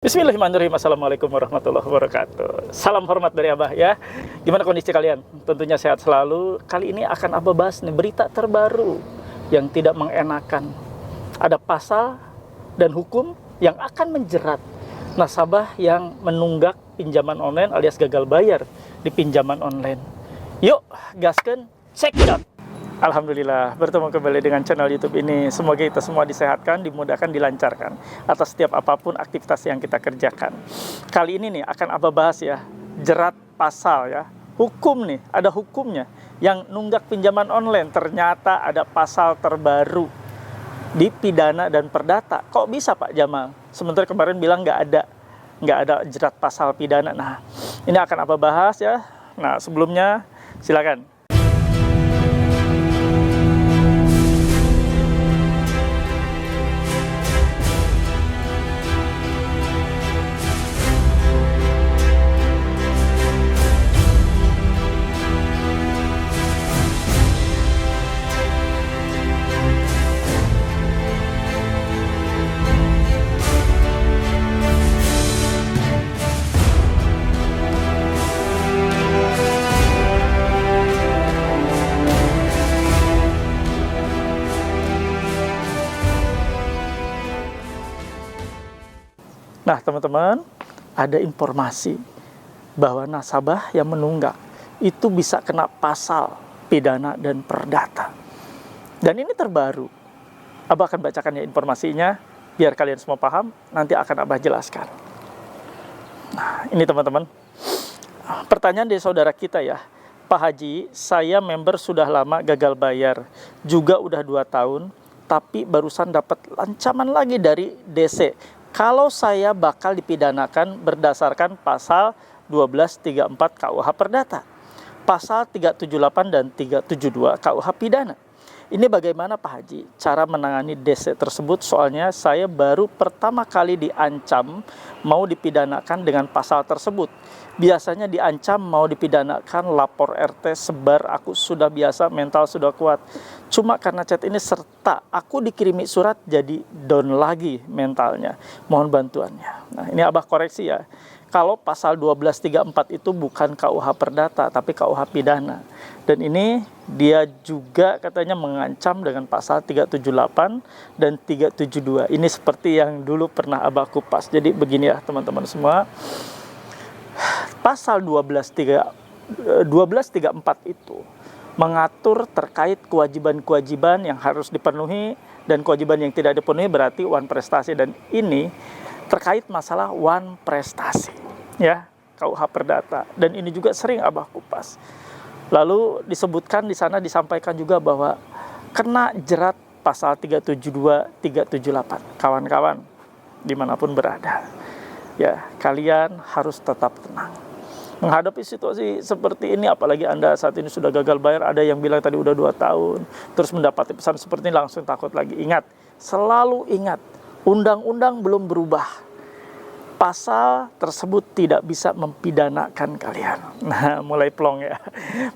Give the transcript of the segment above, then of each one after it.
Bismillahirrahmanirrahim. Assalamualaikum warahmatullahi wabarakatuh. Salam hormat dari Abah ya. Gimana kondisi kalian? Tentunya sehat selalu. Kali ini akan Abah bahas nih berita terbaru yang tidak mengenakan. Ada pasal dan hukum yang akan menjerat nasabah yang menunggak pinjaman online alias gagal bayar di pinjaman online. Yuk, gaskeun, check it out. Alhamdulillah, bertemu kembali dengan channel YouTube ini. Semoga kita semua disehatkan, dimudahkan, dilancarkan atas setiap apapun aktivitas yang kita kerjakan. Kali ini nih akan Abah bahas ya, jerat pasal ya. Hukum nih, ada hukumnya. Yang nunggak pinjaman online ternyata ada pasal terbaru di pidana dan perdata. Kok bisa Pak Jamal? Sementara kemarin bilang nggak ada jerat pasal pidana. Nah, ini akan Abah bahas ya. Nah, sebelumnya silakan. Nah teman-teman, ada informasi bahwa nasabah yang menunggak itu bisa kena pasal pidana dan perdata. Dan ini terbaru. Abah akan bacakan ya informasinya, biar kalian semua paham, nanti akan Abah jelaskan. Nah ini teman-teman, pertanyaan dari saudara kita ya, Pak Haji, saya member sudah lama gagal bayar, juga udah 2 tahun, tapi barusan dapat ancaman lagi dari DC. Kalau saya bakal dipidanakan berdasarkan pasal 1234 KUH Perdata, pasal 378 dan 372 KUH Pidana. Ini bagaimana Pak Haji cara menangani DC tersebut? Soalnya saya baru pertama kali diancam mau dipidanakan dengan pasal tersebut. Biasanya diancam mau dipidanakan, lapor RT, sebar, aku sudah biasa, mental sudah kuat. Cuma karena chat ini serta aku dikirimi surat jadi down lagi mentalnya. Mohon bantuannya. Nah ini Abah koreksi ya. Kalau pasal 1234 itu bukan KUH Perdata tapi KUH Pidana. Dan ini dia juga katanya mengancam dengan pasal 378 dan 372. Ini seperti yang dulu pernah Abah kupas. Jadi begini ya teman-teman semua. Pasal 1234 itu mengatur terkait kewajiban-kewajiban yang harus dipenuhi dan kewajiban yang tidak dipenuhi berarti wan prestasi, dan ini terkait masalah wan prestasi ya, KUH Perdata, dan ini juga sering Abah kupas. Lalu disebutkan di sana, disampaikan juga bahwa kena jerat pasal 372, 378. Kawan-kawan dimanapun berada ya, kalian harus tetap tenang menghadapi situasi seperti ini. Apalagi Anda saat ini sudah gagal bayar, ada yang bilang tadi udah 2 tahun, terus mendapati pesan seperti ini langsung takut lagi. Ingat, selalu ingat, undang-undang belum berubah. Pasal tersebut tidak bisa mempidanakan kalian. Nah, mulai plong ya.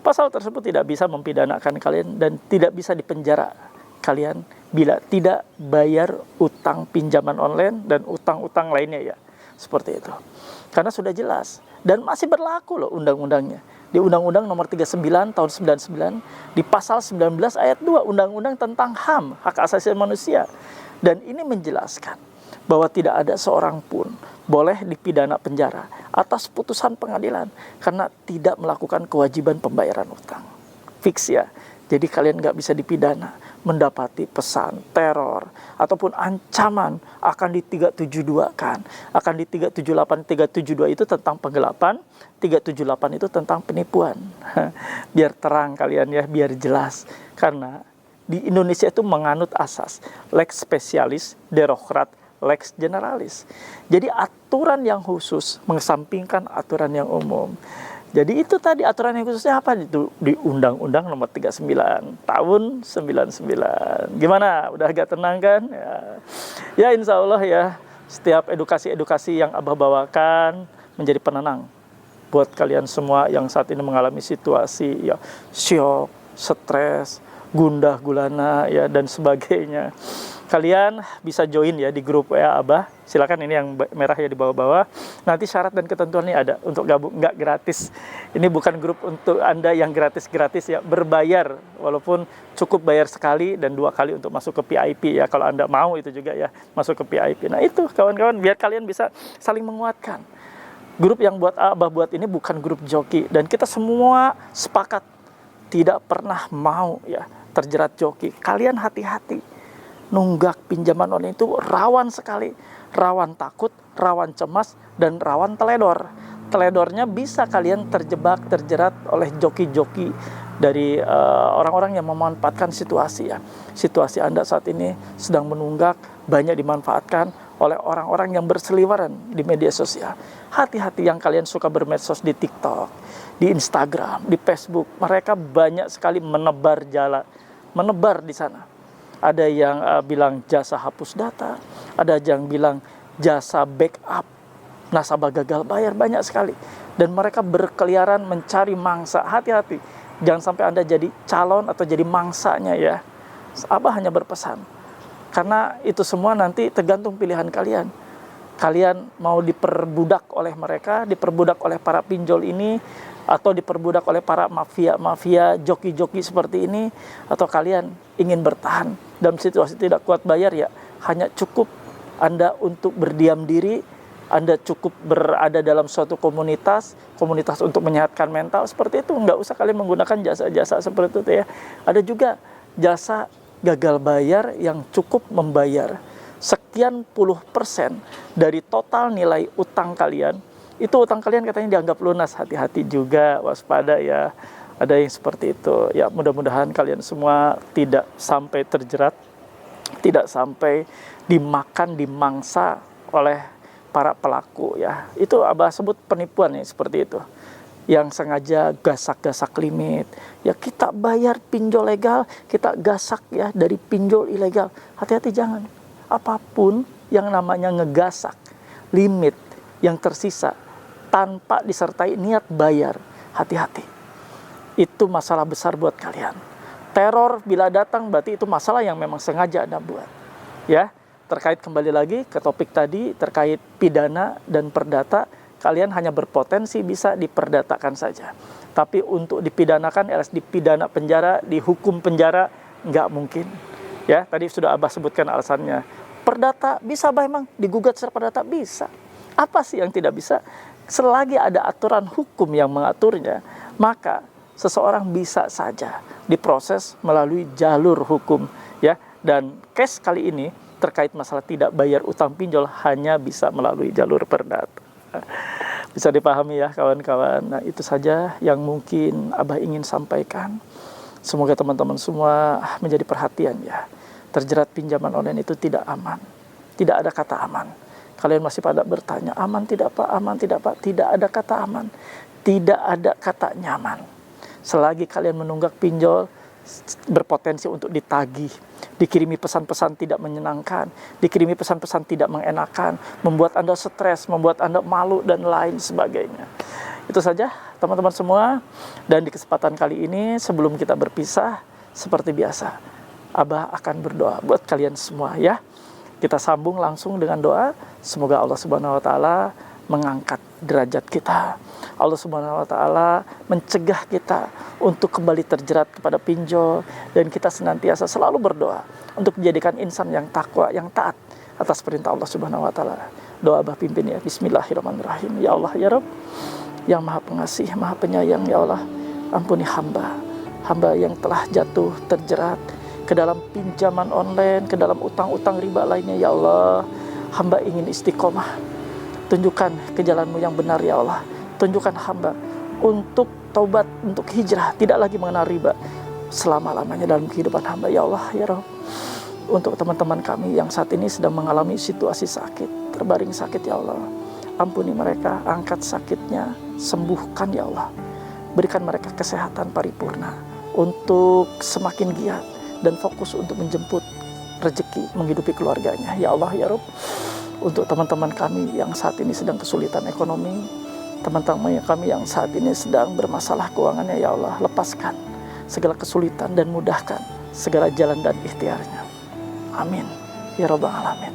Pasal tersebut tidak bisa mempidanakan kalian dan tidak bisa dipenjara kalian bila tidak bayar utang pinjaman online dan utang-utang lainnya ya. Seperti itu. Karena sudah jelas dan masih berlaku loh undang-undangnya. Di Undang-Undang Nomor 39 tahun 99 di pasal 19 ayat 2 Undang-Undang tentang HAM, hak asasi manusia. Dan ini menjelaskan bahwa tidak ada seorang pun boleh dipidana penjara atas putusan pengadilan karena tidak melakukan kewajiban pembayaran utang. Fix ya. Jadi kalian nggak bisa dipidana mendapati pesan teror ataupun ancaman akan di 372 kan, akan di 378, 372 itu tentang penggelapan, 378 itu tentang penipuan. Biar terang kalian ya, biar jelas. Karena di Indonesia itu menganut asas lex specialis, derogat, lex generalis. Jadi aturan yang khusus mengesampingkan aturan yang umum. Jadi itu tadi aturan yang khususnya apa itu di Undang-Undang Nomor 39 tahun 99. Gimana? Udah agak tenang kan? Ya insya Allah ya, setiap edukasi-edukasi yang Abah bawakan menjadi penenang buat kalian semua yang saat ini mengalami situasi ya syok, stres, gundah gulana ya dan sebagainya. Kalian bisa join ya di grup WA Abah. Silakan, ini yang merah ya di bawah-bawah. Nanti syarat dan ketentuannya ada untuk gabung, nggak gratis. Ini bukan grup untuk Anda yang gratis-gratis ya, berbayar. Walaupun cukup bayar sekali dan 2 kali untuk masuk ke VIP ya. Kalau Anda mau itu juga ya, masuk ke VIP. Nah itu kawan-kawan, biar kalian bisa saling menguatkan. Grup yang buat Abah buat ini bukan grup joki. Dan kita semua sepakat tidak pernah mau ya terjerat joki. Kalian hati-hati. Nunggak pinjaman online itu rawan sekali, rawan takut, rawan cemas, dan rawan teledor. Teledornya bisa kalian terjerat oleh joki-joki dari orang-orang yang memanfaatkan situasi ya. Situasi Anda saat ini sedang menunggak, banyak dimanfaatkan oleh orang-orang yang berseliweran di media sosial. Hati-hati yang kalian suka bermedsos di TikTok, di Instagram, di Facebook. Mereka banyak sekali menebar di sana. Ada yang bilang jasa hapus data, ada yang bilang jasa backup, nasabah gagal bayar, banyak sekali. Dan mereka berkeliaran mencari mangsa. Hati-hati, jangan sampai Anda jadi calon atau jadi mangsanya ya. Abah hanya berpesan, karena itu semua nanti tergantung pilihan kalian. Kalian mau diperbudak oleh mereka, diperbudak oleh para pinjol ini, atau diperbudak oleh para mafia joki-joki seperti ini, atau kalian ingin bertahan dalam situasi tidak kuat bayar ya, hanya cukup Anda untuk berdiam diri, Anda cukup berada dalam suatu komunitas untuk menyehatkan mental, seperti itu. Nggak usah kalian menggunakan jasa-jasa seperti itu ya. Ada juga jasa gagal bayar yang cukup membayar sekian puluh % dari total nilai utang kalian. Itu utang kalian katanya dianggap lunas. Hati-hati juga, waspada ya. Ada yang seperti itu. Ya mudah-mudahan kalian semua tidak sampai terjerat, tidak sampai dimakan, dimangsa oleh para pelaku ya. Itu Abah sebut penipuan ya, seperti itu. Yang sengaja gasak-gasak limit. Ya kita bayar pinjol legal, kita gasak ya dari pinjol ilegal. Hati-hati jangan. Apapun yang namanya ngegasak limit yang tersisa tanpa disertai niat bayar, hati-hati. Itu masalah besar buat kalian. Teror bila datang berarti itu masalah yang memang sengaja Anda buat. Ya, terkait kembali lagi ke topik tadi terkait pidana dan perdata, kalian hanya berpotensi bisa diperdatakan saja. Tapi untuk dipidanakan, alias dipidana penjara, dihukum penjara, nggak mungkin. Ya, tadi sudah Abah sebutkan alasannya. Perdata bisa Abah emang digugat secara perdata bisa. Apa sih yang tidak bisa? Selagi ada aturan hukum yang mengaturnya, maka seseorang bisa saja diproses melalui jalur hukum ya. Dan case kali ini terkait masalah tidak bayar utang pinjol hanya bisa melalui jalur perdata. Bisa dipahami ya kawan-kawan. Nah, itu saja yang mungkin Abah ingin sampaikan. Semoga teman-teman semua menjadi perhatian ya. Terjerat pinjaman online itu tidak aman. Tidak ada kata aman. Kalian masih pada bertanya, aman tidak Pak, aman tidak Pak? Tidak ada kata aman, tidak ada kata nyaman. Selagi kalian menunggak pinjol, berpotensi untuk ditagih, dikirimi pesan-pesan tidak menyenangkan, dikirimi pesan-pesan tidak mengenakan, membuat Anda stres, membuat Anda malu, dan lain sebagainya. Itu saja teman-teman semua. Dan di kesempatan kali ini, sebelum kita berpisah, seperti biasa, Abah akan berdoa buat kalian semua ya. Kita sambung langsung dengan doa. Semoga Allah Subhanahu wa taala mengangkat derajat kita. Allah Subhanahu wa taala mencegah kita untuk kembali terjerat kepada pinjol, dan kita senantiasa selalu berdoa untuk menjadikan insan yang takwa, yang taat atas perintah Allah Subhanahu wa taala. Doa Abah pimpin ya. Bismillahirrahmanirrahim. Ya Allah ya Rabb, yang Maha Pengasih, Maha Penyayang, ya Allah, ampuni hamba yang telah jatuh terjerat ke dalam pinjaman online, ke dalam utang-utang riba lainnya, ya Allah. Hamba ingin istiqomah. Tunjukkan ke jalan-Mu yang benar, ya Allah. Tunjukkan hamba untuk taubat, untuk hijrah, tidak lagi mengenal riba selama-lamanya dalam kehidupan hamba, ya Allah, ya Rabb. Untuk teman-teman kami yang saat ini sedang mengalami situasi sakit, terbaring sakit, ya Allah, ampuni mereka, angkat sakitnya, sembuhkan, ya Allah. Berikan mereka kesehatan paripurna untuk semakin giat dan fokus untuk menjemput rezeki, menghidupi keluarganya, ya Allah, ya Rabb. Untuk teman-teman kami yang saat ini sedang kesulitan ekonomi, teman-teman kami yang saat ini sedang bermasalah keuangannya, ya Allah, lepaskan segala kesulitan dan mudahkan segala jalan dan ikhtiarnya. Amin ya rabbal alamin.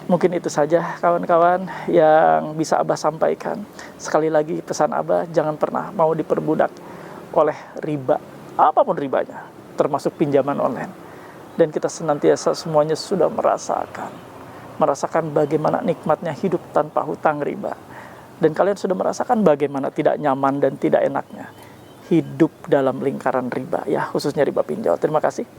Mungkin itu saja kawan-kawan yang bisa Abah sampaikan. Sekali lagi pesan Abah, jangan pernah mau diperbudak oleh riba, apapun ribanya, termasuk pinjaman online. Dan kita senantiasa semuanya sudah merasakan bagaimana nikmatnya hidup tanpa hutang riba. Dan kalian sudah merasakan bagaimana tidak nyaman dan tidak enaknya hidup dalam lingkaran riba, ya, khususnya riba pinjol. Terima kasih.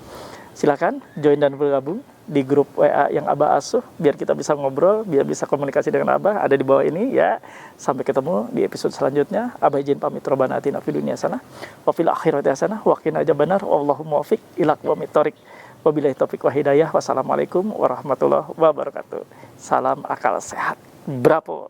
Silakan join dan bergabung di grup WA yang Abah asuh, biar kita bisa ngobrol, biar bisa komunikasi dengan Abah, ada di bawah ini ya. Sampai ketemu di episode selanjutnya. Abah izin pamit, robbana atina fid dunya hasanah wa fil akhirati hasanah wa qina adzabannar. Allahumma waffiq ila aqwamit thoriq. Wabillahi taufiq wa hidayah. Wassalamualaikum warahmatullahi wabarakatuh. Salam akal sehat. Bravo.